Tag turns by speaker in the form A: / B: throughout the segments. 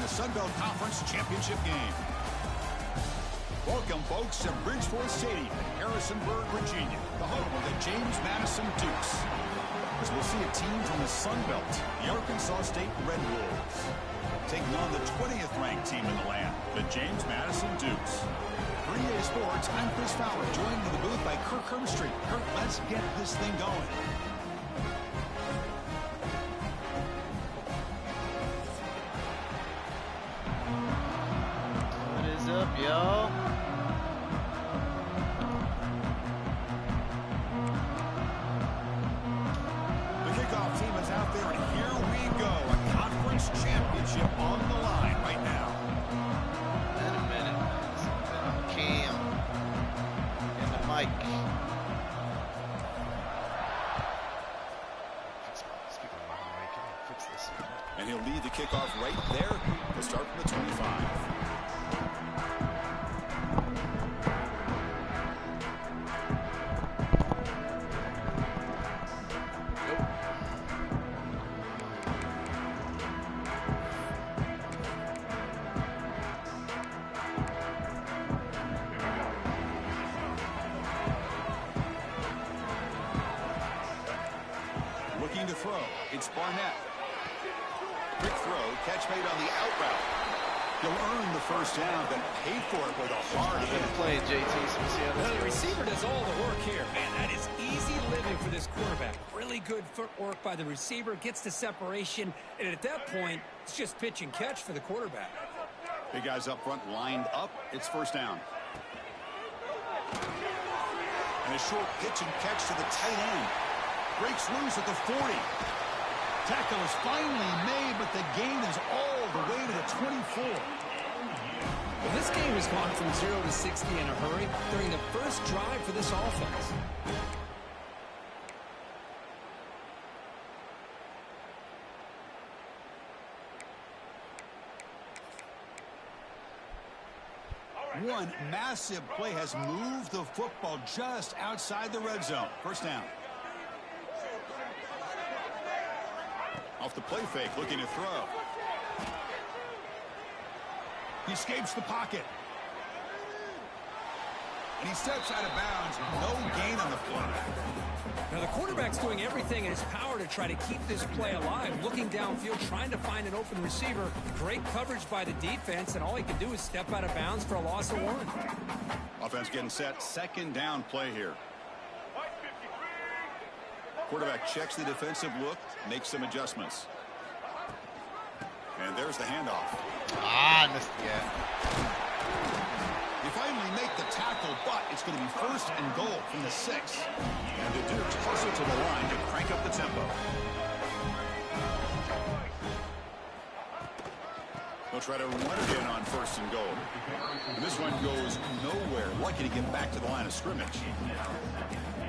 A: the Sun Belt Conference Championship game. Welcome, folks, to Bridgeforth Stadium in Harrisonburg, Virginia, the home of the James Madison Dukes. As we'll see a team from the Sun Belt, the Arkansas State Red Wolves, taking on the 20th ranked team in the land, the James Madison Dukes. For EA Sports, I'm Chris Fowler, joined in the booth by Kirk Herbstreit. Kirk, let's get this thing going.
B: What is up, y'all?
A: The kickoff team is out there, and here we go. A conference championship on the line right now.
B: In a minute. Cam. And the mic. Speaking of my mic, can I fix this?
A: And he'll lead the kickoff right there to start from the 25. Looking to throw. It's Barnett. Quick throw. Catch made on the out route. He'll earn the first down, but paid for it with a hard hit.
B: Playing JT, so we see how this
C: The
B: goes.
C: receiver does all the work here. Man, that is easy living for this quarterback. Really good footwork by the receiver. Gets the separation. And at that point, it's just pitch and catch for the quarterback.
A: Big guys up front lined up. It's first down. And a short pitch and catch to the tight end. Breaks loose at the 40. Tackle is finally made, but the gain is all the way to the 24.
C: Well, this game has gone from 0 to 60 in a hurry during the first drive for this offense.
A: One massive play has moved the football just outside the red zone. First down. Off the play fake, looking to throw. He escapes the pocket. And he steps out of bounds. No gain on the play.
C: Now, the quarterback's doing everything in his power to try to keep this play alive. Looking downfield, trying to find an open receiver. Great coverage by the defense, and all he can do is step out of bounds for a loss of 1.
A: Offense getting set. Second down play here. Quarterback checks the defensive look, makes some adjustments. And there's the handoff.
B: Ah, I missed the gap.
A: They finally make the tackle, but it's going to be first and goal from the 6. And the Dukes hustle to the line to crank up the tempo. They'll try to run it in on first and goal. And this one goes nowhere. Lucky to get back to the line of scrimmage.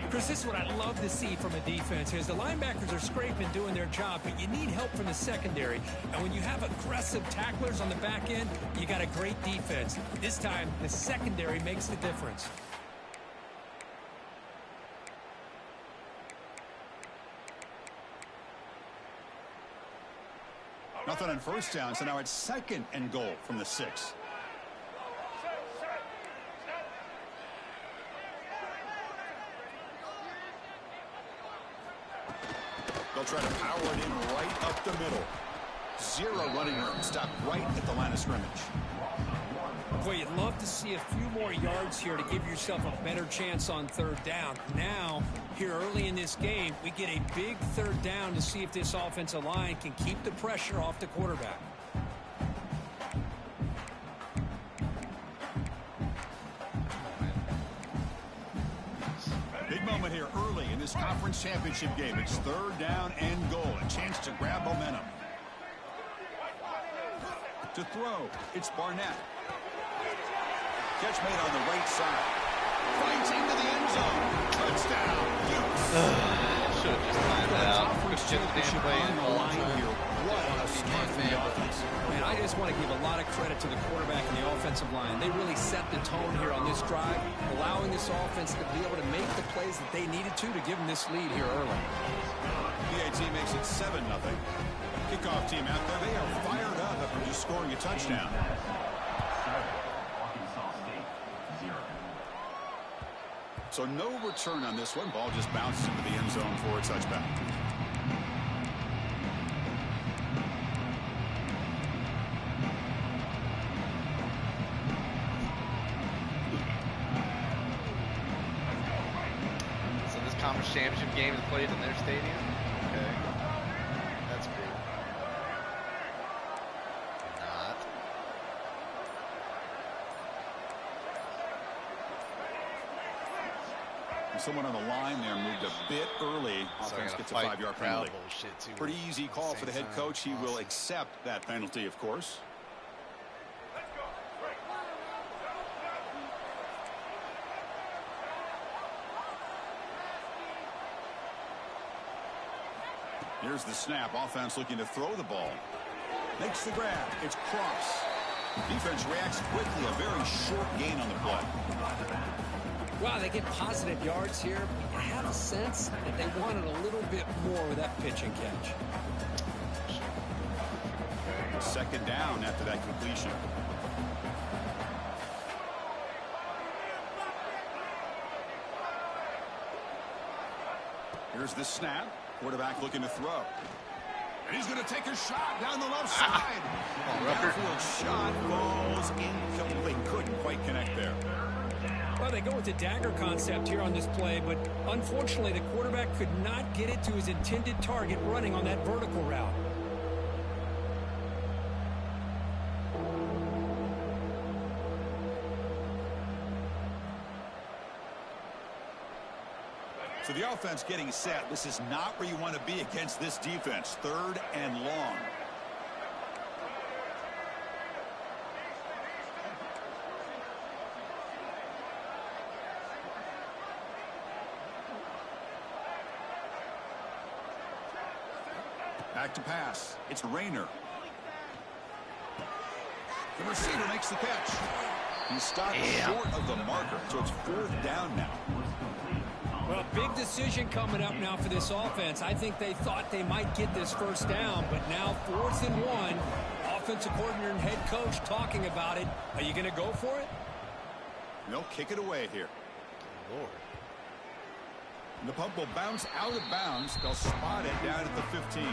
C: Chris, this is what I love to see from a defense is the linebackers are scraping, doing their job, but you need help from the secondary. And when you have aggressive tacklers on the back end, you got a great defense. This time, the secondary makes the difference.
A: Nothing on first down, so now it's second and goal from the 6. They'll try to power it in right up the middle. Zero running room. Stop right at the line of scrimmage.
C: Boy, you'd love to see a few more yards here to give yourself a better chance on third down. Now, here early in this game, we get a big third down to see if this offensive line can keep the pressure off the quarterback.
A: Big moment here early in this conference championship game. It's third down and goal. A chance to grab momentum. To throw, it's Barnett. Catch made on the right side. Fights into the end zone. Touchdown.
B: Should have just lined it out. Could have the damn play in all the time.
A: What a start from the offense.
C: Man, I just want to give a lot of credit to the quarterback and the offensive line. They really set the tone here on this drive, allowing this offense to be able to make the plays that they needed to give them this lead here early.
A: PAT makes it 7-0. Kickoff team out there. They are fired up after just scoring a touchdown. So no return on this one. Ball just bounces into the end zone for a touchback.
B: So this conference championship game is played in their stadium? Okay. That's cool. Not.
A: Someone on the line there moved a bit early. Offense gets a 5-yard penalty. Pretty easy call for the head coach. He will accept that penalty, of course. Here's the snap. Offense looking to throw the ball. Makes the grab. It's Cross. Defense reacts quickly. A very short gain on the play.
C: Wow, they get positive yards here. I have a sense that they wanted a little bit more with that pitch and catch.
A: Second down after that completion. Here's the snap. Quarterback looking to throw. And he's going to take a shot down the left side. Downfield shot falls incomplete. Couldn't quite connect there.
C: Well, they go with the dagger concept here on this play, but unfortunately the quarterback could not get it to his intended target running on that vertical route.
A: So the offense getting set. This is not where you want to be against this defense. 3rd and long. Back to pass. It's Rayner. The receiver makes the catch. He stopped short of the marker, so it's 4th down now.
C: Well, big decision coming up now for this offense. I think they thought they might get this first down, but now 4th and 1. Offensive coordinator and head coach talking about it. Are you going to go for it?
A: They'll kick it away here.
B: Lord.
A: The punt will bounce out of bounds. They'll spot it down at the 15.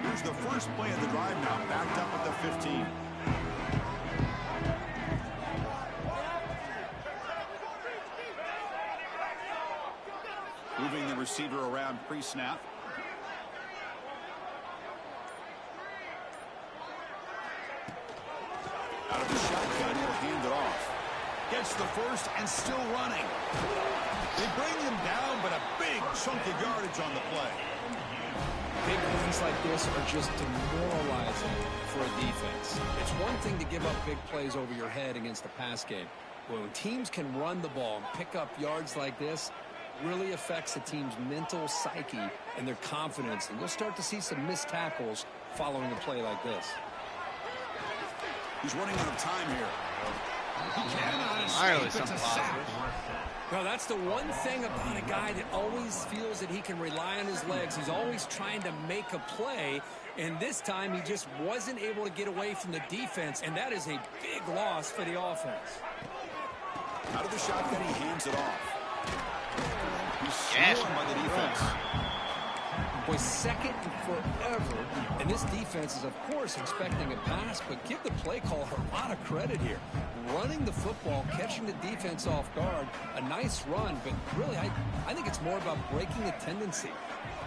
A: Here's the first play of the drive now, backed up at the 15. Moving the receiver around pre-snap. Out of the shotgun, he'll hand it off. Gets the first and still running. They bring him down, but a big chunk of yardage on the play.
C: Big runs like this are just demoralizing for a defense. It's one thing to give up big plays over your head against the pass game. When teams can run the ball and pick up yards like this, really affects the team's mental psyche and their confidence. And you'll start to see some missed tackles following a play like this.
A: He's running out of time here. He cannot escape. It's a sack.
C: Well, that's the one thing about a guy that always feels that he can rely on his legs. He's always trying to make a play, and this time he just wasn't able to get away from the defense, and that is a big loss for the offense.
A: Out of the shotgun, he hands it off. He's swarmed by the defense.
C: Boy, second and forever, and this defense is, of course, expecting a pass, but give the play caller a lot of credit here. Running the football, catching the defense off guard, a nice run, but really, I think it's more about breaking the tendency.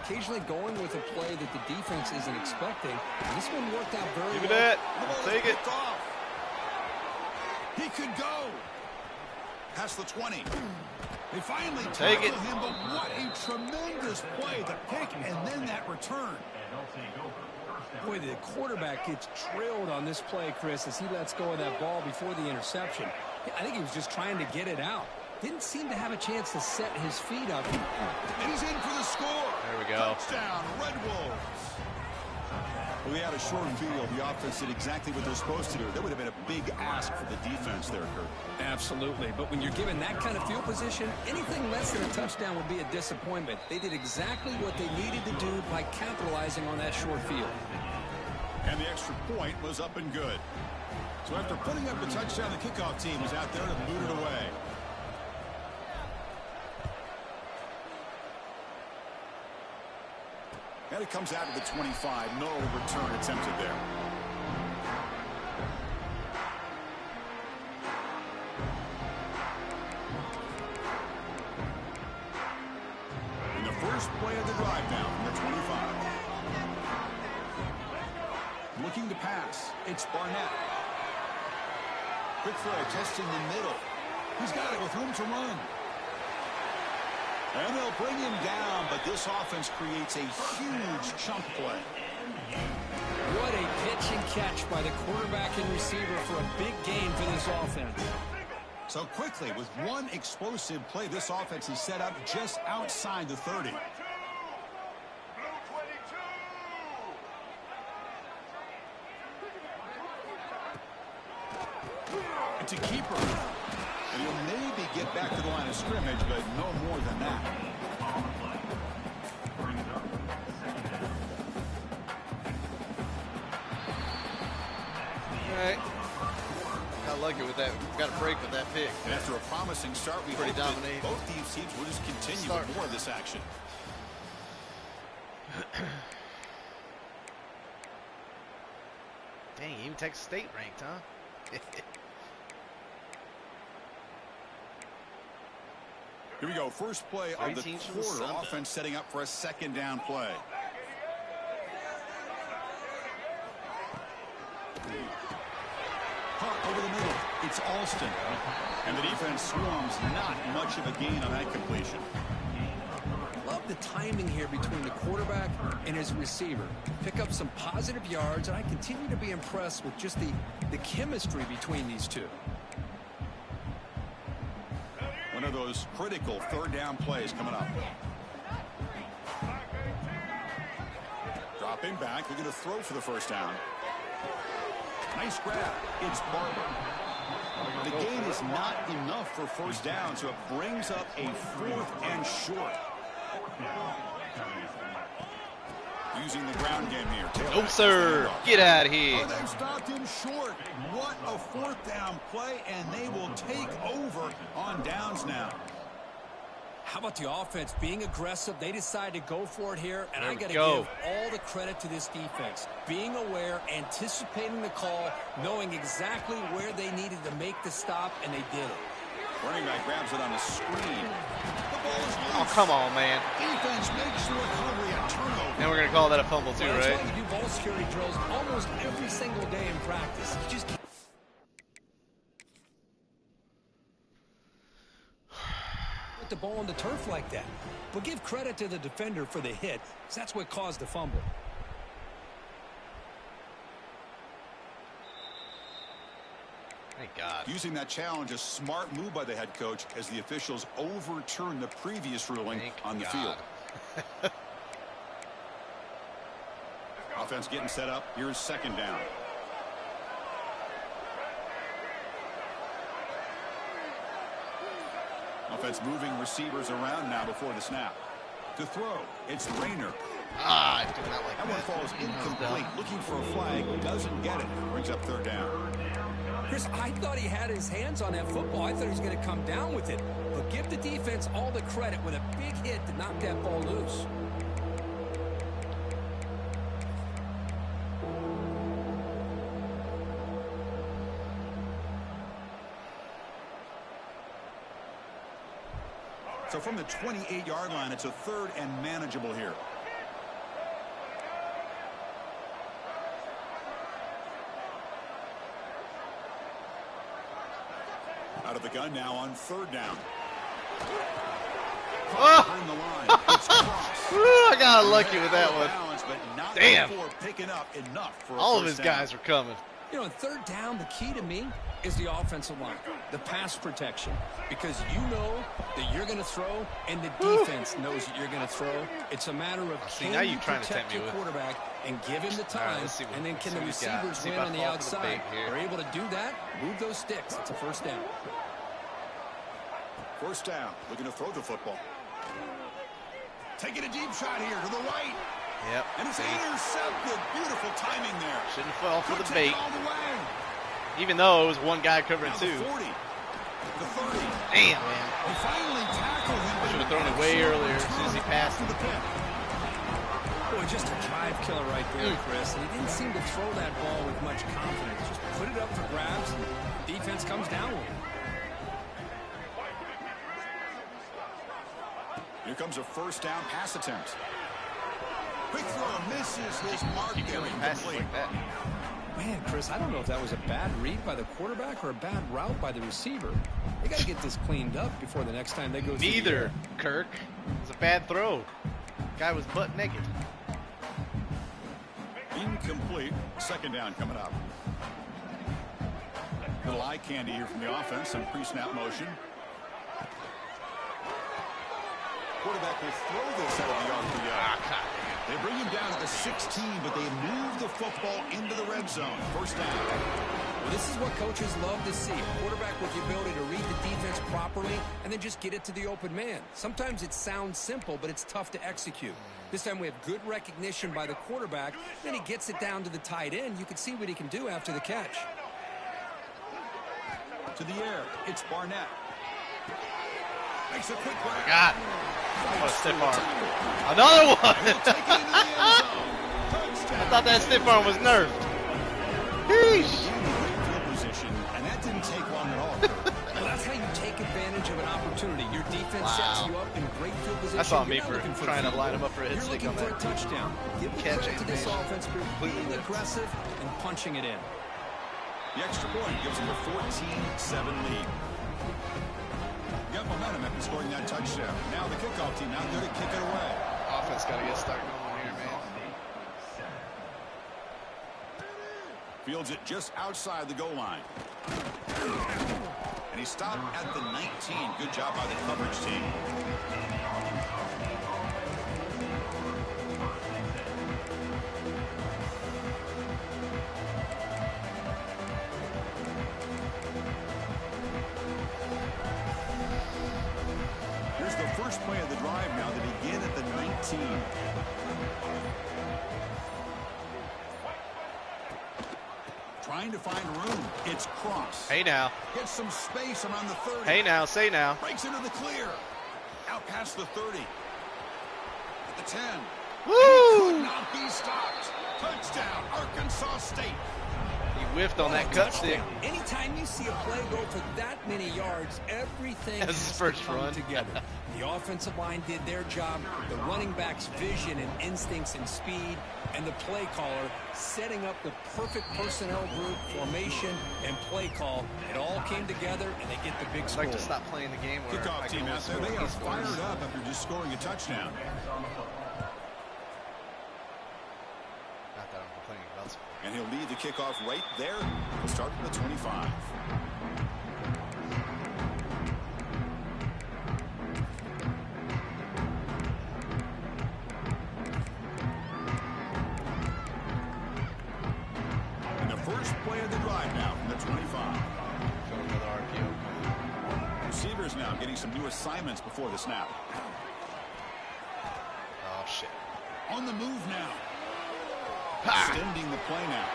C: Occasionally going with a play that the defense isn't expecting. This one worked out very well.
B: Give it. Take it.
A: He could go. Past the 20. They finally
B: take it.
A: Him, but what a tremendous play. The pick and then that return.
C: Boy, the quarterback gets trailed on this play, Chris, as he lets go of that ball before the interception. I think he was just trying to get it out. Didn't seem to have a chance to set his feet up.
A: And he's in for the score.
B: There we go.
A: Touchdown, Red Wolves. Well, they had a short field. The offense did exactly what they're supposed to do. That would have been a big ask for the defense there, Kurt.
C: Absolutely. But when you're given that kind of field position, anything less than a touchdown would be a disappointment. They did exactly what they needed to do by capitalizing on that short field.
A: And the extra point was up and good. So after putting up the touchdown, the kickoff team was out there to boot it away. And it comes out to the 25. No return attempted there. And the first play of the drive down from the 25. Looking to pass. It's Barnett. Quick throw, testing the middle. He's got it with room to run. And they'll bring him down, but this offense creates a huge chunk play.
C: What a pitch and catch by the quarterback and receiver for a big gain for this offense.
A: So quickly, with one explosive play, this offense is set up just outside the 30. It's a keeper. And he'll maybe get back to the line of scrimmage, but no more than that.
B: All right. Got lucky with that. Got a break with that pick.
A: And after a promising start, we hope that both these teams will just continue with more of this action.
B: Dang, even Texas State ranked, huh?
A: Here we go. First play of the quarter. Offense setting up for a second down play. Hot over the middle. It's Alston. And the defense swarms. Not much of a gain on that completion.
C: Love the timing here between the quarterback and his receiver. Pick up some positive yards, and I continue to be impressed with just the chemistry between these two.
A: One of those critical third down plays coming up. Dropping back, looking to throw for the first down. Nice grab. It's Barber. The gain is not enough for first down, so it brings up a 4th and short. Using the ground game here.
B: Nope, sir. Get out of here.
A: Oh, they've stopped him short. What a 4th down play, and they will take over on downs now.
C: How about the offense being aggressive? They decide to go for it here, and I got to give all the credit to this defense. Being aware, anticipating the call, knowing exactly where they needed to make the stop, and they did it.
A: Running back grabs it on the screen. The ball is loose.
B: Oh, come on, man.
A: Defense makes the recovery a turnover.
B: And we're going to call that a fumble too,
C: well,
B: right?
C: That's why you do ball security drills almost every single day in practice. You just can't put the ball on the turf like that. But give credit to the defender for the hit, because that's what caused the fumble.
B: Thank God.
A: Using that challenge, a smart move by the head coach as the officials overturn the previous ruling on the field. Offense getting set up. Here's second down. Offense moving receivers around now before the snap. To throw, it's Rayner.
B: I do not like
A: that. That one falls incomplete. Looking for a flag, doesn't get it. Brings up third down.
C: Chris, I thought he had his hands on that football. I thought he was going to come down with it. But give the defense all the credit with a big hit to knock that ball loose.
A: So from the 28-yard line, it's a 3rd and manageable here. Out of the gun now on 3rd down. Behind the line. It's
B: I got lucky with that one.
A: Balance, but not
B: damn.
A: Picking up enough for
B: all of his guys were coming.
C: You know, on third down, the key to me is the offensive line, the pass protection, because you know that you're going to throw and the defense knows that you're going to throw. It's a matter of can you protect your quarterback and give him the time, and then can the receivers win on the outside? They're able to do that, move those sticks. It's a first down.
A: First down, looking to throw the football. Taking a deep shot here to the right.
B: Yep.
A: And it's intercepted. Beautiful timing there.
B: Shouldn't fall for the bait.
A: All the way.
B: Even though it was one guy covering
A: Now
B: two.
A: the 40. The 30.
B: Damn, man.
A: He finally tackled him.
B: Should have thrown it way earlier as soon as he passed.
A: To the pit.
C: Boy, just a drive killer right there, Chris. And he didn't seem to throw that ball with much confidence. Just put it up for grabs, and the defense comes down with it.
A: Here comes a first down pass attempt. Quick throw misses his mark there.
B: Like that.
C: Man, Chris, I don't know if that was a bad read by the quarterback or a bad route by the receiver. They got to get this cleaned up before the next time they go.
B: Neither, Kirk. It's a bad throw. Guy was butt naked.
A: Incomplete. Second down coming up. Little eye candy here from the offense. Some pre-snap motion. Quarterback will throw this out of the RPO. They bring him down to the 16, but they move the football into the red zone. First down.
C: Well, this is what coaches love to see. A quarterback with the ability to read the defense properly and then just get it to the open man. Sometimes it sounds simple, but it's tough to execute. This time we have good recognition by the quarterback. Then he gets it down to the tight end. You can see what he can do after the catch.
A: To the air. It's Barnett. Makes a quick grab.
B: God. What a stiff arm. Another one. I thought that stiff arm was nerfed. Sheesh.
A: Position, and that didn't take long at all.
C: Well, that's how you take advantage of an opportunity. Your defense sets you up in great field position.
B: That's on me for trying to line him up for a hit stick on that.
C: For a touchdown. Give credit to this offense for being aggressive and punching it in.
A: The extra point gives them a 14-7 lead. Got momentum after scoring that touchdown. Now the kickoff team out there to kick it away.
B: Offense got to get started going here, man.
A: Fields it just outside the goal line. And he stopped at the 19. Good job by the coverage team. Here's the first play of the drive now. They begin at the 19. Trying to find room. It's Cross.
B: Hey now.
A: Gets some space around the 30.
B: Hey now. Say now.
A: Breaks into the clear. Out past the 30. At the 10.
B: Woo!
A: Could not be stopped. Touchdown, Arkansas State.
B: He whiffed on that cut stick.
C: Anytime you see a play go for that many yards, everything
B: That's
C: has
B: his first
C: to come
B: run.
C: together. The offensive line did their job. The running back's vision and instincts and speed, and the play caller setting up the perfect personnel group, formation, and play call. It all came together, and they get the big score.
B: I'd like to stop playing the game where
A: Kickoff
B: I
A: team
B: can
A: out there.
B: only
A: They
B: score
A: are fired
B: scores.
A: up after just scoring a touchdown.
B: Not that I'm complaining about scoring.
A: And he'll lead the kickoff right there. Starting at the 25. And the first play of the drive now from the 25.
B: Feel another RPO.
A: Receivers now getting some new assignments before the snap.
B: Oh, shit.
A: On the move now. Extending the play now.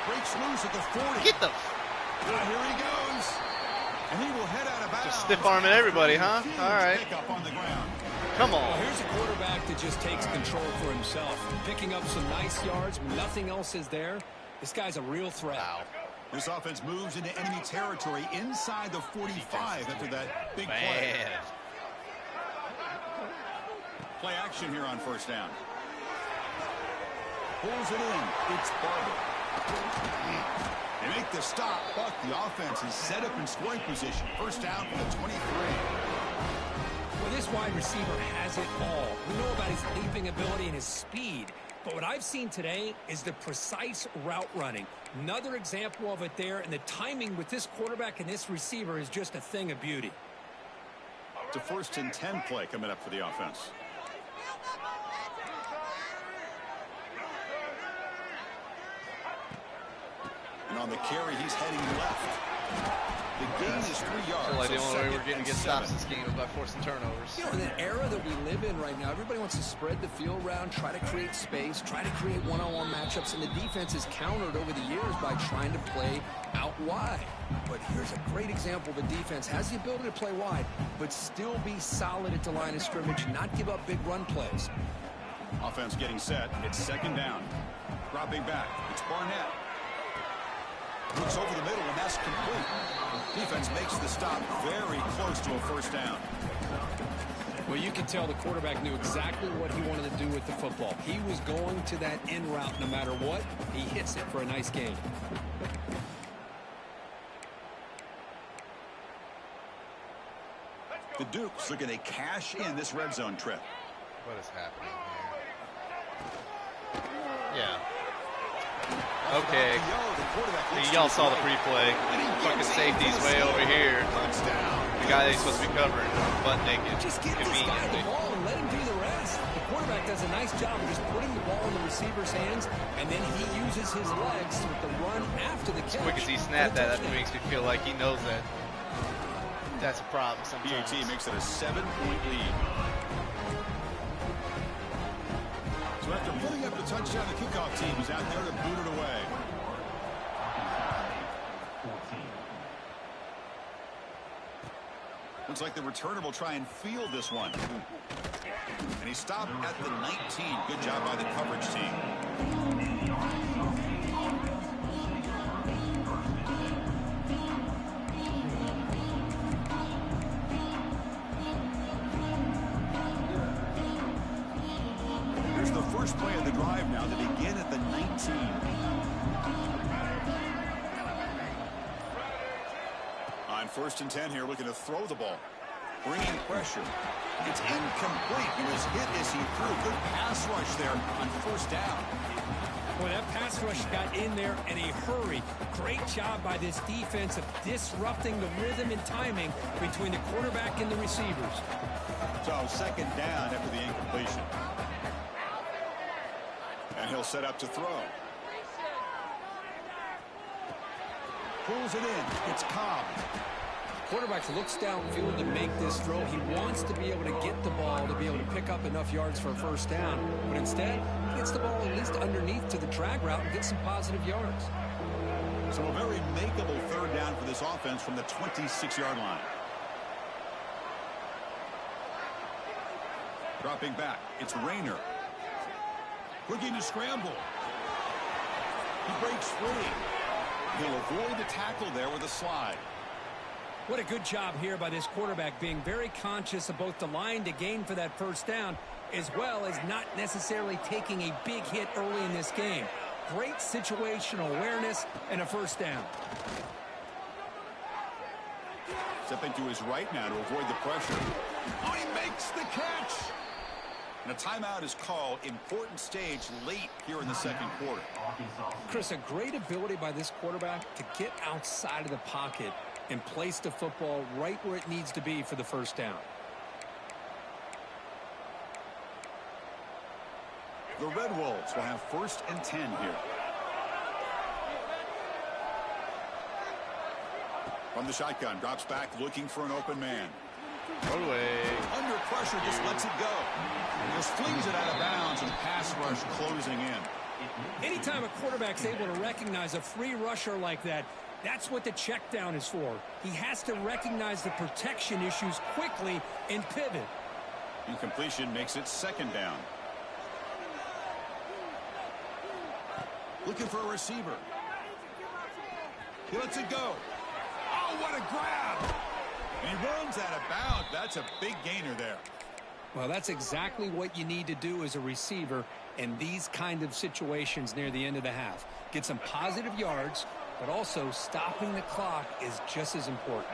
A: Breaks loose at the 40.
B: Get the...
A: Here he goes. And he will head out of bounds.
B: Just stiff arming everybody, huh?
A: Huge
B: All right.
A: Pick up on the ground.
B: Come
C: Well,
B: on.
C: here's a quarterback that just takes control for himself, picking up some nice yards when nothing else is there. This guy's a real threat.
B: Wow.
A: This offense moves into enemy territory inside the 45 after that big play.
B: Bad.
A: Play action here on first down. Pulls it in. It's Barber. They make the stop, but the offense is set up in scoring position. First down from the 23.
C: Well, this wide receiver has it all. We know about his leaping ability and his speed. But what I've seen today is the precise route running. Another example of it there, and the timing with this quarterback and this receiver is just a thing of beauty.
A: It's a 1st and 10 play coming up for the offense. And on the carry, he's heading left. The gain is 3 yards.
B: So like the
A: so
B: only way we're getting to get
A: 7.
B: stops this game is by forcing turnovers.
D: You know, in the era that we live in right now, everybody wants to spread the field around, try to create space, try to create one-on-one matchups, and the defense is countered over the years by trying to play out wide. But here's a great example of a defense has the ability to play wide, but still be solid at the line of scrimmage, not give up big run plays.
A: Offense getting set. It's 2nd down. Dropping back. It's Barnett. Looks over the middle, and that's complete. Defense makes the stop very close to a 1st down.
C: Well, you can tell the quarterback knew exactly what he wanted to do with the football. He was going to that in route no matter what. He hits it for a nice gain.
A: The Dukes looking to cash in this red zone trip.
B: What is happening here? Yeah. Okay. Y'all saw the pre-play. Fucking safety's way over here. The guy that he's supposed to be covering, butt naked.
C: Just get this guy the ball and let him do the rest. The quarterback does a nice job of just putting the ball in the receiver's hands, and then he uses his legs with the run after the catch.
B: As quick as he snapped that makes me feel like he knows that that's a problem sometimes.
A: BAT makes it a 7-point lead. So after putting up the touchdown, the kickoff team is out there to boot it away. Looks like the returner will try and field this one. And he stopped at the 19. Good job by the coverage team. Here's the first play of the drive now. They begin at the 19. On 1st and 10 here, looking to throw the ball. Bringing pressure. It's incomplete. He was hit as he threw. Good pass rush there on 1st down.
C: Well, that pass rush got in there in a hurry. Great job by this defense of disrupting the rhythm and timing between the quarterback and the receivers.
A: So 2nd down after the incompletion. And he'll set up to throw. Pulls it in. It's Cobb.
C: Quarterback looks downfield to make this throw. He wants to be able to get the ball to be able to pick up enough yards for a 1st down. But instead, he gets the ball at least underneath to the drag route and gets some positive yards.
A: So a very makeable 3rd down for this offense from the 26-yard line. Dropping back. It's Rayner. Looking to scramble. He breaks free. He'll avoid the tackle there with a slide.
C: What a good job here by this quarterback, being very conscious of both the line to gain for that 1st down, as well as not necessarily taking a big hit early in this game. Great situational awareness and a 1st down.
A: Stepping to his right now to avoid the pressure. Oh, he makes the catch! And a timeout is called. Important stage late here in the 2nd quarter.
C: Chris, a great ability by this quarterback to get outside of the pocket and place the football right where it needs to be for the 1st down.
A: The Red Wolves will have 1st and 10 here. From the shotgun, drops back, looking for an open man.
B: Away.
A: Under pressure, just lets it go. And just flings it out of bounds, and pass rush closing in.
C: Anytime a quarterback's able to recognize a free rusher like that, that's what the check down is for. He has to recognize the protection issues quickly and pivot.
A: Incompletion makes it 2nd down. Looking for a receiver. He lets it go. Oh, what a grab! And he runs out of bounds. That's a big gainer there.
C: Well, that's exactly what you need to do as a receiver in these kind of situations near the end of the half. Get some positive yards, but also stopping the clock is just as important.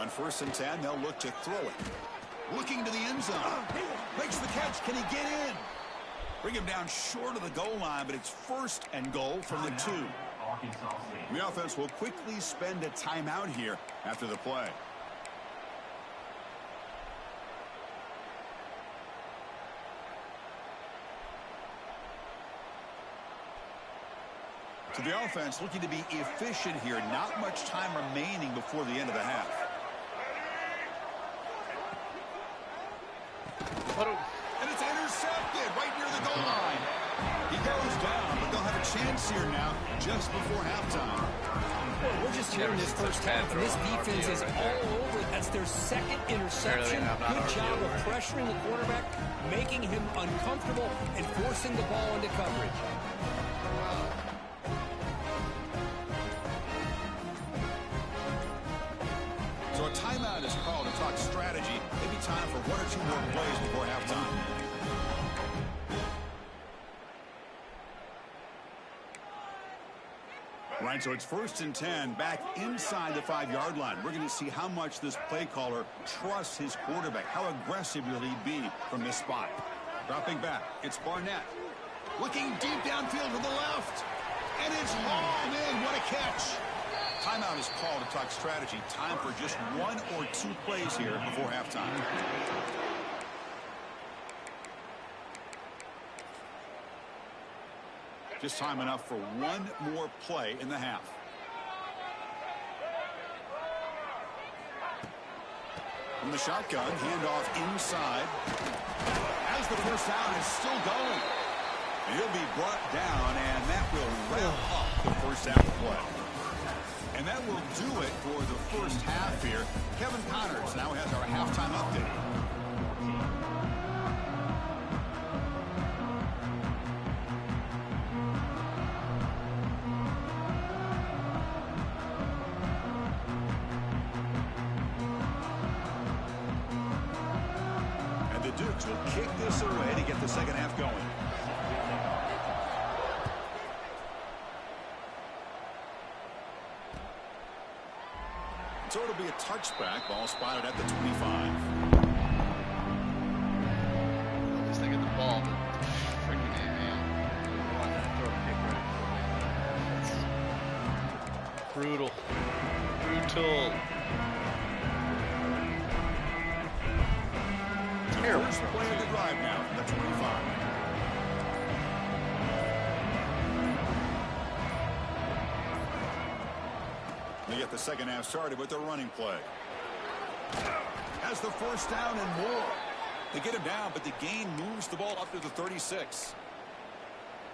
A: On 1st and 10, they'll look to throw it. Looking to the end zone. Makes the catch. Can he get in? Bring him down short of the goal line, but it's 1st and goal from the 2. The offense will quickly spend a timeout here after the play. So the offense looking to be efficient here. Not much time remaining before the end of the half. And it's intercepted right near the goal line. He goes down, but they'll have a chance here now just before halftime.
C: Well, we're just here in this first half, and this defense is all over. That's their 2nd interception. Good job of pressuring the quarterback, making him uncomfortable, and forcing the ball into coverage.
A: So a timeout is called to talk strategy. Maybe time for 1 or 2 more plays before halftime. Right, so it's 1st and 10, back inside the 5-yard line. We're going to see how much this play caller trusts his quarterback. How aggressive will he be from this spot? Dropping back, it's Barnett. Looking deep downfield to the left. And it's hauled in. What a catch. Timeout is called to talk strategy. Time for just 1 or 2 plays here before halftime. Just time enough for 1 more play in the half. From the shotgun, handoff inside. As the first down is still going. And he'll be brought down, and that will wrap up the first half of play. And that will do it for the first half here. Kevin Connors now has our halftime update. And the Dukes will kick this away to get the second half going. So it'll be a touchback. Ball spotted at the 25.
B: At least they get the ball, but freaking man. Throw a kick right. Brutal. Terrible.
A: First play of the drive now from the 25. They get the second half started with their running play. Has the first down and more. They get him down, but the gain moves the ball up to the 36.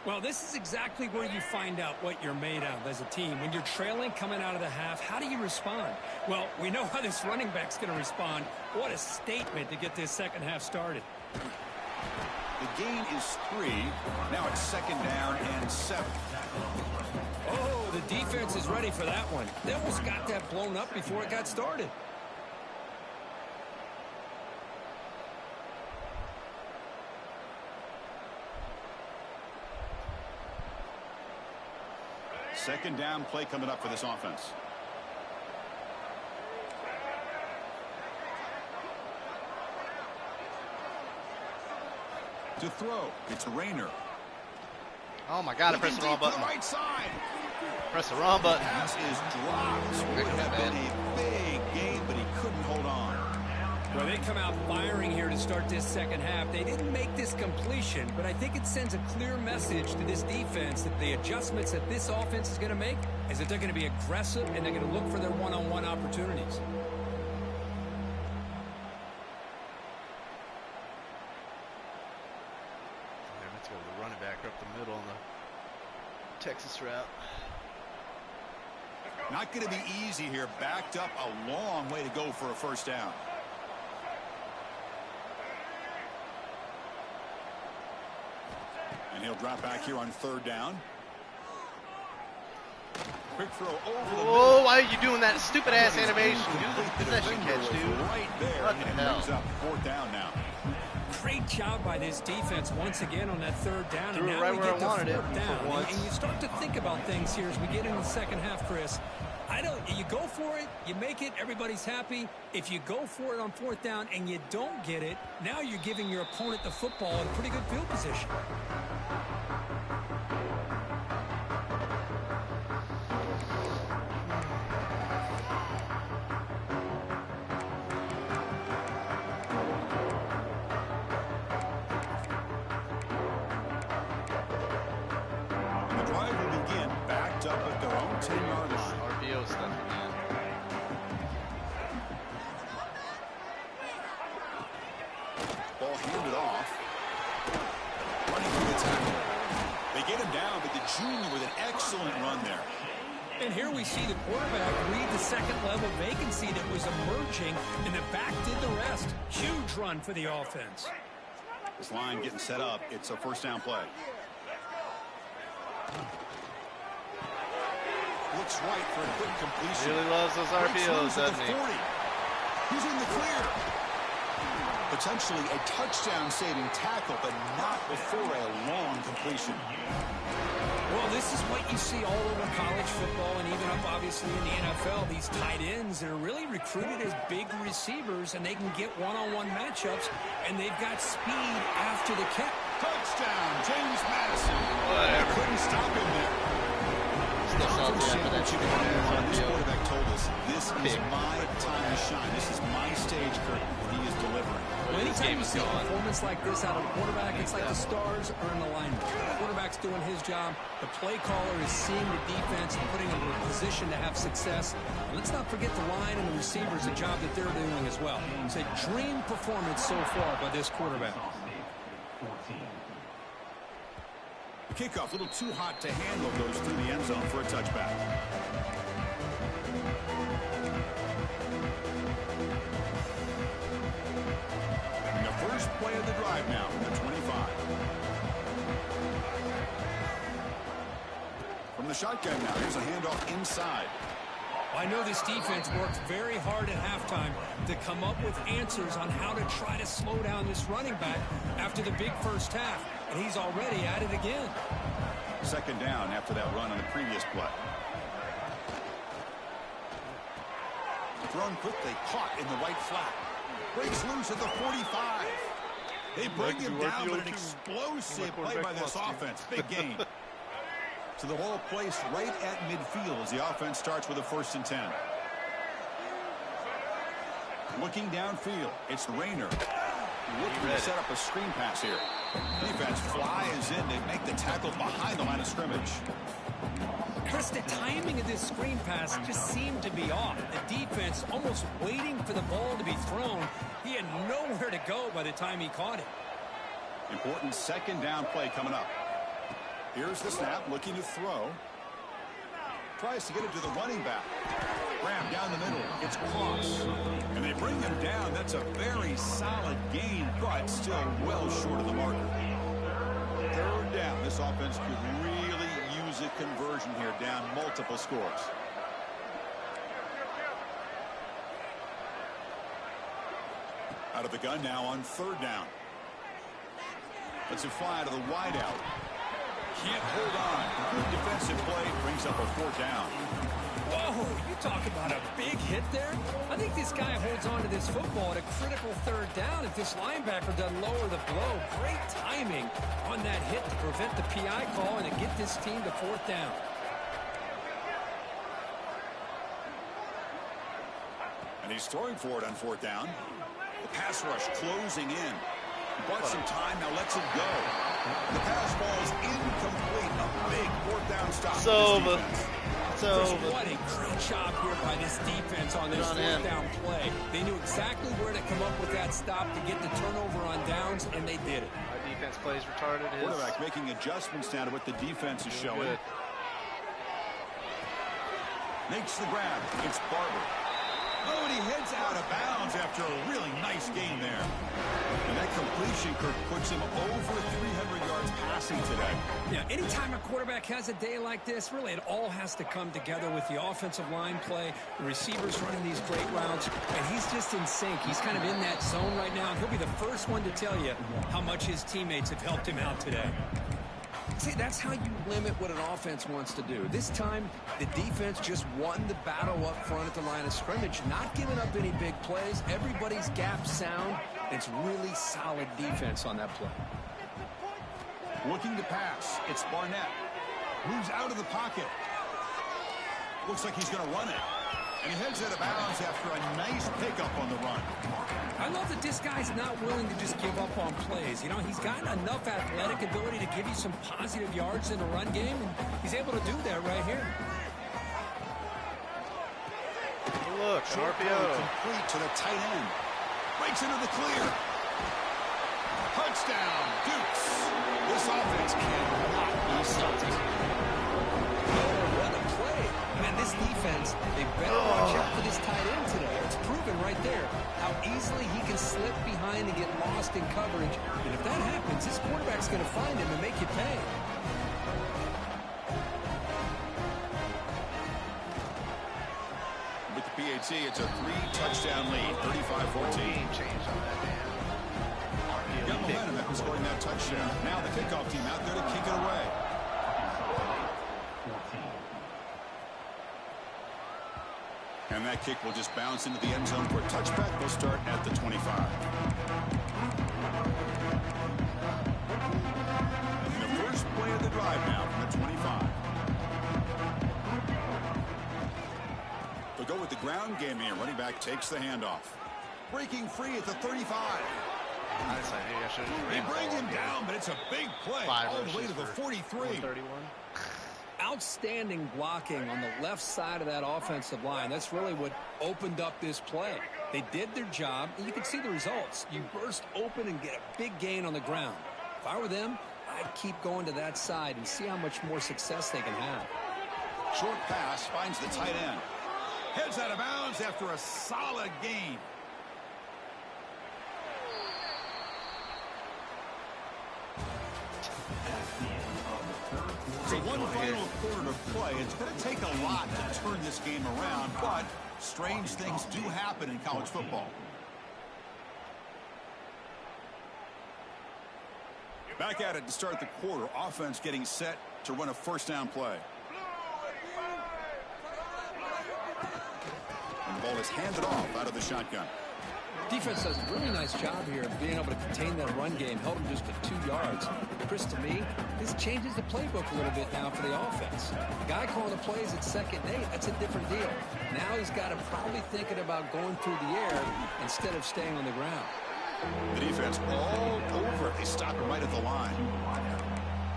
C: Well, this is exactly where you find out what you're made of as a team. When you're trailing coming out of the half, how do you respond? Well, we know how this running back's going to respond. What a statement to get this second half started.
A: The gain is 3. Now it's 2nd down and 7.
C: Oh, the defense is ready for that one. They almost got that blown up before it got started.
A: Second down play coming up for this offense. To throw, it's Rayner.
B: Oh my God, I pressed the wrong button.
A: Right side.
B: Press the wrong button.
A: Pass is dropped. Would have been a big gain, but he couldn't hold on.
C: Well, they come out firing here to start this second half. They didn't make this completion, but I think it sends a clear message to this defense that the adjustments that this offense is going to make is that they're going to be aggressive and they're going to look for their one-on-one opportunities.
B: Let's go to the running back up the middle on the Texas route.
A: Not going to be easy here. Backed up a long way to go for a first down. And he'll drop back here on 3rd down. Quick throw over the middle.
B: Whoa, why are you doing that stupid ass animation? Do the possession catch, dude.
A: Right there.
B: What the hell?
A: Moves up 4th down now.
C: Great job by this defense once again on that 3rd down.
B: Threw
C: and
B: it
C: now
B: right
C: we
B: where
C: get
B: I wanted it
C: down.
B: for once.
C: And you start to think about things here as we get into the second half, Chris. You go for it, you make it, everybody's happy. If you go for it on 4th down and you don't get it, now you're giving your opponent the football in pretty good field position.
A: The drive will begin backed up at their own 10-yard line.
B: RPO stuff again.
A: Ball handed off. Running through the tackle. They get him down, but the junior with an excellent run there.
C: And here we see the quarterback read the second-level vacancy that was emerging, and the back did the rest. Huge run for the offense.
A: This line getting set up. It's a 1st down play. Looks right for a quick completion.
B: Really loves those RPOs, doesn't he?
A: He's in the clear. Potentially a touchdown-saving tackle, but not before a long completion.
C: Well, this is what you see all over college football and even up, obviously, in the NFL. These tight ends that are really recruited as big receivers, and they can get one-on-one matchups, and they've got speed after the kick.
A: Touchdown, James Madison.
B: Whatever.
A: Couldn't stop him there.
B: Still salty after that chicken
A: This
B: RPO.
A: quarterback told us, this is my time to shine. This is my stage, Kirk. He is delivering.
C: Well,
B: This
C: anytime
B: game
C: you
B: is
C: see a
B: gone.
C: performance like this out of a quarterback, it's like the stars are in alignment. The quarterback's doing his job. The play caller is seeing the defense and putting them in a position to have success. And let's not forget the line and the receivers, the job that they're doing as well. It's a dream performance so far by this quarterback.
A: The kickoff, a little too hot to handle, goes through the end zone for a touchback. And the first play of the drive now from the 25. From the shotgun now, here's a handoff inside.
C: I know this defense worked very hard at halftime to come up with answers on how to try to slow down this running back after the big first half, and he's already at it again.
A: 2nd down after that run on the previous play. Thrown quickly, caught in the right flat. Breaks loose at the 45. They bring him down, but an explosive play by this offense. Big gain. So the ball placed right at midfield as the offense starts with a 1st and 10. Looking downfield, it's Rayner. Looking to set up a screen pass here. Defense flies in to make the tackle behind the line of scrimmage.
C: Chris, the timing of this screen pass just seemed to be off. The defense almost waiting for the ball to be thrown. He had nowhere to go by the time he caught it.
A: Important 2nd down play coming up. Here's the snap, looking to throw. Tries to get it to the running back. Ram down the middle. It's Cross. And they bring him down. That's a very solid gain, but still well short of the marker. 3rd down. This offense could really use a conversion here, down multiple scores. Out of the gun now on 3rd down. Let's it fly to the wideout. Can't hold on. Good defensive play. Brings up a 4th down.
C: Whoa, you talk about a big hit there. I think this guy holds on to this football at a critical 3rd down if this linebacker doesn't lower the blow. Great timing on that hit to prevent the PI call and to get this team to 4th down.
A: And he's throwing for it on 4th down. The pass rush closing in. Bought some time, now lets it go. The pass falls incomplete. A big 4th down stop.
C: What a great job here by this defense on this 4th down play. They knew exactly where to come up with that stop to get the turnover on downs, and they did it.
B: Our defense plays retarded.
A: Quarterback making adjustments now to what the defense is showing.
B: Good.
A: Makes the grab. It's Barber. Oh, and he heads out of bounds after a really nice game there. And that completion, Kirk, puts him over 300 yards passing today.
C: Yeah, anytime a quarterback has a day like this, really it all has to come together with the offensive line play, the receivers running these great routes, and he's just in sync. He's kind of in that zone right now, and he'll be the first one to tell you how much his teammates have helped him out today.
D: See, that's how you limit what an offense wants to do. This time, the defense just won the battle up front at the line of scrimmage, not giving up any big plays. Everybody's gap sound. It's really solid defense on that play.
A: Looking to pass. It's Barnett. Moves out of the pocket. Looks like he's going to run it. And he heads out of bounds after a nice pickup on the run.
C: I love that this guy's not willing to just give up on plays. You know, he's got enough athletic ability to give you some positive yards in the run game, and he's able to do that right here.
B: Look,
A: Short
B: RPO.
A: complete to the tight end. Breaks into the clear. Touchdown, Dukes. This offense cannot be stopped.
D: What a play. Man, this defense, they better watch out for this tight end today. It's proven right there how easily he can slip behind and get lost in coverage. And if that happens, this quarterback's going to find him and make you pay.
A: With the PAT, it's a 3-touchdown lead, 35-14.
B: Changed on that damn.
A: Got momentum after scoring that touchdown. Now the kickoff team out there to kick it away. And that kick will just bounce into the end zone for a touchback. They'll start at the 25. And the first play of the drive now from the 25. They'll go with the ground game here. Running back takes the handoff. Breaking free at the 35. They bring him down, but it's a big play all the way to the 43.
D: Outstanding blocking on the left side of that offensive line. That's really what opened up this play. They did their job, and you can see the results. You burst open and get a big gain on the ground. If I were them, I'd keep going to that side and see how much more success they can have.
A: Short pass finds the tight end. Heads out of bounds after a solid gain. So one final quarter to play. It's going to take a lot to turn this game around, but strange things do happen in college football. Back at it to start the quarter. Offense getting set to run a first down play. And the ball is handed off out of the shotgun.
D: Defense does a really nice job here of being able to contain that run game, held him just to 2 yards. Chris, to me, this changes the playbook a little bit now for the offense. The guy calling the plays at 2nd and 8, that's a different deal. Now he's got to probably thinking about going through the air instead of staying on the ground.
A: The defense all over it. They stop him right at the line.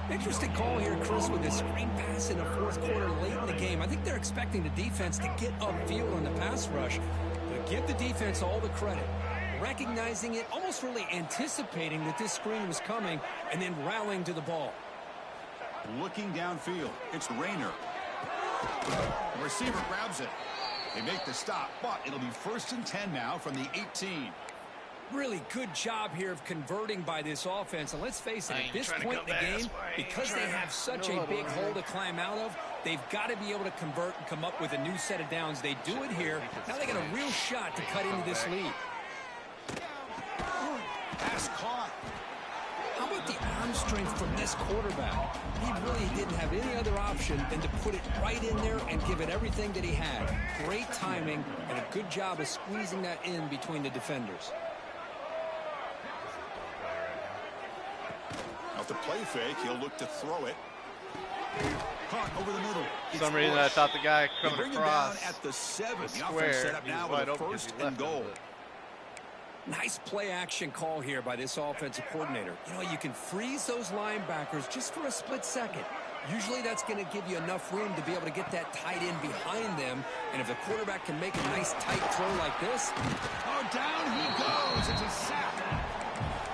C: Interesting call here, Chris, with this screen pass in the 4th quarter late in the game. I think they're expecting the defense to get upfield on the pass rush. But give the defense all the credit. Recognizing it, almost really anticipating that this screen was coming, and then rallying to the ball.
A: Looking downfield, it's Rayner. The receiver grabs it. They make the stop, but it'll be 1st and 10 now from the 18.
C: Really good job here of converting by this offense. And let's face it, at this point in the game, because they have such a big hole to climb out of, they've got to be able to convert and come up with a new set of downs. They do it here. Now they got a real shot to cut into this lead.
A: Pass caught.
D: How about the arm strength from this quarterback? He really didn't have any other option than to put it right in there and give it everything that he had. Great timing and a good job of squeezing that in between the defenders.
A: Off the play fake, he'll look to throw it. Caught over the middle.
B: For some reason, I thought the guy coming across
A: him down at the 7. The
B: square,
A: offense set up now with a
B: open
A: 1st and goal.
C: Nice play action call here by this offensive coordinator. You know, you can freeze those linebackers just for a split second. Usually that's going to give you enough room to be able to get that tight end behind them. And if the quarterback can make a nice tight throw like this.
A: Oh, down he goes. It's a sack.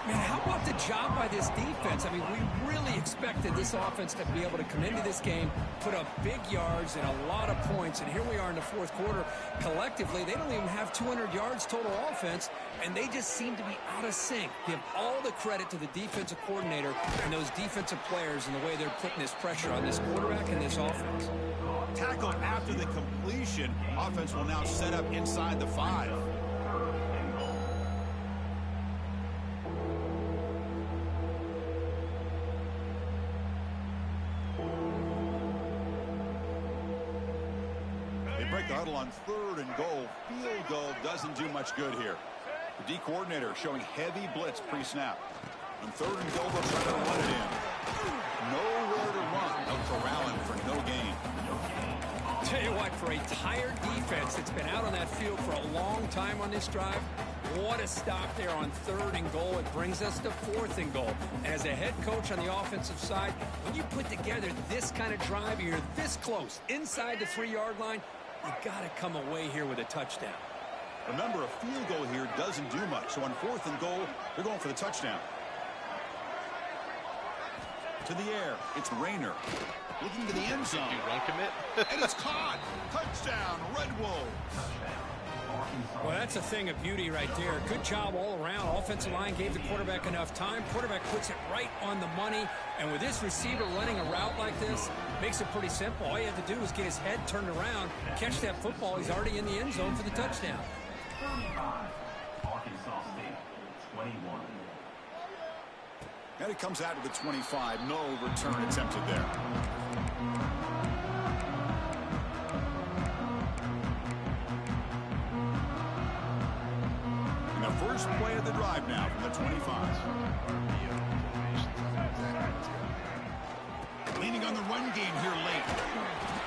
C: Man, how about the job by this defense? I mean, we really expected this offense to be able to come into this game, put up big yards and a lot of points. And here we are in the 4th quarter. Collectively, they don't even have 200 yards total offense, and they just seem to be out of sync. Give all the credit to the defensive coordinator and those defensive players and the way they're putting this pressure on this quarterback and this offense.
A: Tackled after the completion. Offense will now set up inside the 5. They break the huddle on 3rd and goal. Field goal doesn't do much good here. The D coordinator showing heavy blitz pre-snap. On 3rd and goal, they'll try to run it in. Nowhere to run. They'll corral him for no gain.
C: Tell you what, for a tired defense that's been out on that field for a long time on this drive, what a stop there on 3rd and goal. It brings us to 4th and goal. And as a head coach on the offensive side, when you put together this kind of drive, you're this close inside the 3-yard line, you got to come away here with a touchdown.
A: Remember, a field goal here doesn't do much. So on 4th and goal, they're going for the touchdown. To the air, it's Rayner. Looking to the end zone.
B: You run commit.
A: And it's caught. Touchdown, Red Wolves.
C: Well, that's a thing of beauty right there. Good job all around. Offensive line gave the quarterback enough time. Quarterback puts it right on the money. And with this receiver running a route like this, makes it pretty simple. All you have to do is get his head turned around, catch that football. He's already in the end zone for the touchdown.
E: Ark State, 21.
A: And it comes out to the 25. No return attempted there. And the first play of the drive now from the 25. Leaning on the run game here late.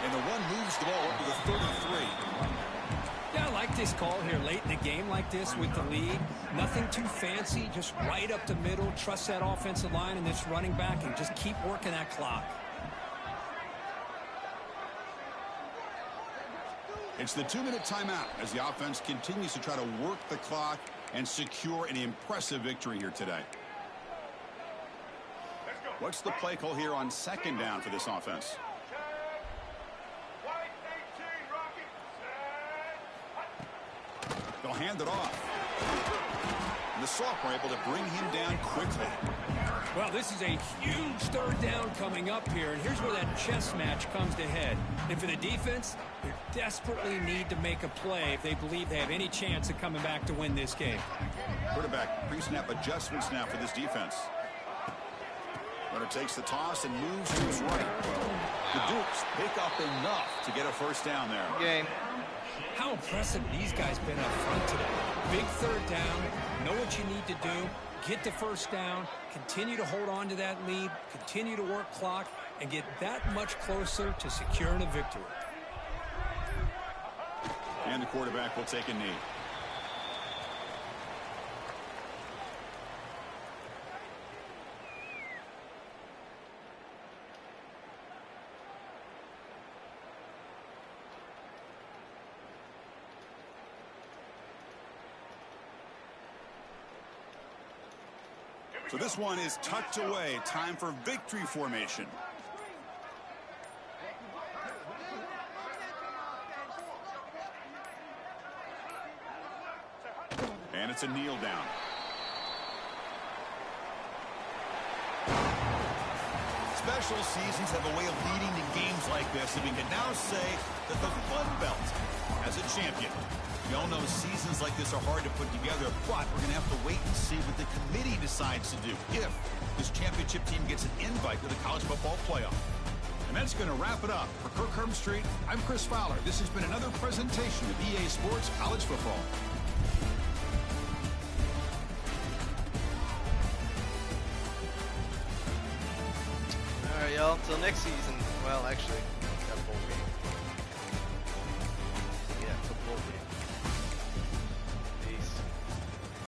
A: And the one moves the ball up to the 33.
C: Yeah, I like this call here late in the game like this with the lead. Nothing too fancy, just right up the middle. Trust that offensive line and this running back and just keep working that clock.
A: It's the 2-minute timeout as the offense continues to try to work the clock and secure an impressive victory here today. What's the play call here on 2nd down for this offense? They'll hand it off. And the sophomore able to bring him down quickly.
C: Well, this is a huge 3rd down coming up here, and here's where that chess match comes to head. And for the defense, they desperately need to make a play if they believe they have any chance of coming back to win this game.
A: Quarterback pre-snap adjustments now for this defense. Runner takes the toss and moves to his right. The Dukes pick up enough to get a first down there.
B: Game.
C: How impressive these guys been up front today. Big 3rd down, know what you need to do, get the first down, continue to hold on to that lead, continue to work clock, and get that much closer to securing a victory.
A: And the quarterback will take a knee. So this one is tucked away. Time for victory formation. And it's a kneel down. Special seasons have a way of leading to games like this, and we can now say that the Fun Belt has a champion. We all know seasons like this are hard to put together, but we're going to have to wait and see what the committee decides to do if this championship team gets an invite to the college football playoff. And that's going to wrap it up. For Kirk Street, I'm Chris Fowler. This has been another presentation of EA Sports College Football.
B: All right, y'all. Until next season. Well, actually, got a bowl game. Yeah, it's a bowl game.